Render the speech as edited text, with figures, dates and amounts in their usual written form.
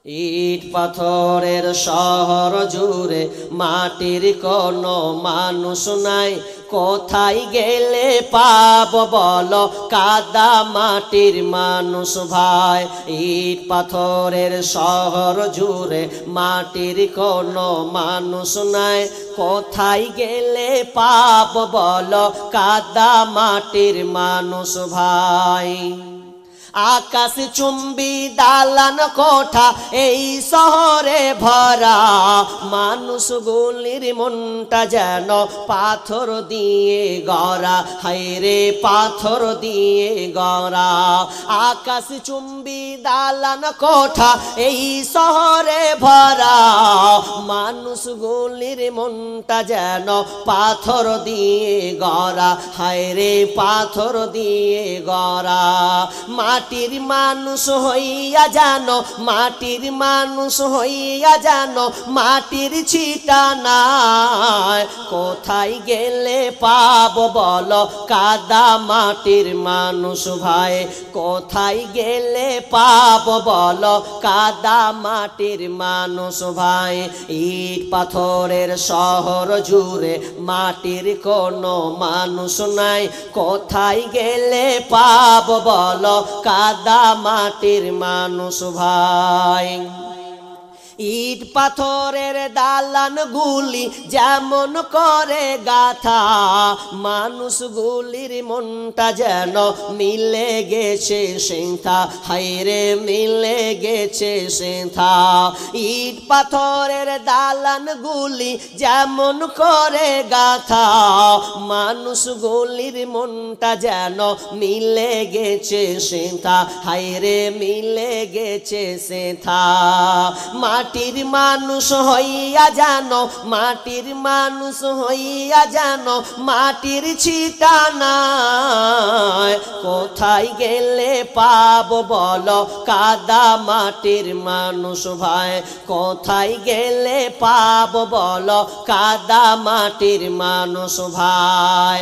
ইট পাথরের শহর জুড়ে মাটির কোনো মানুষ নাই, কোথায় গেলে পাবো বলো কাদা মাটির মানুষ ভাই। ইট পাথরের শহর জুড়ে মাটির কোনো মানুষ নাই, কোথায় গেলে পাবো বলো কাদা মাটির মানুষ ভাই। আকাশ চুম্বি দালান কোঠা এই শহরে ভরা, মানুষগুলির মনটা যেন পাথর দিয়ে গড়া, হায়রে পাথর দিয়ে গড়া। আকাশ চুম্বি দালান কোঠা এই শহরে ভরা, মানুষগুলির মনটা যেন পাথর দিয়ে গড়া, হায়রে পাথর দিয়ে গড়া। মাটির মানুষ হইয়া জানো, মাটির মানুষ হইয়া জানো, মাটির ছিটা নাই, কোথায় গেলে পাবো বলো কাদা মাটির মানুষ ভাই। কোথায় গেলে পাবো বলো কাদা মাটির মানুষ ভাই। ইট পাথরের শহর জুড়ে মাটির কোনো মানুষ নাই, কোথায় গেলে পাবো বলো কাদা মাটির মানুষ ভাই। ইট পাথরের দালান গুলি যেমন করে গাথা, মানুষগুলির মনটা যেন মিলে গেছে সেথা, হায়রে মিলে গেছে সেথা। ইট পাথরের দালান গুলি যেমন করে গাথা, মানুষগুলির মনটা যেন মিলে গেছে সেথা, হায়রে মিলে গেছে সেথা। মাটির মানুষ হইয়া জানো, মাটির মানুষ হইয়া জানো, মাটির ছিটা নাই, কোথায় গেলে পাবো বলো কাদা মাটির মানুষ ভাই। কোথায় গেলে পাবো বলো কাদা মাটির মানুষ ভাই।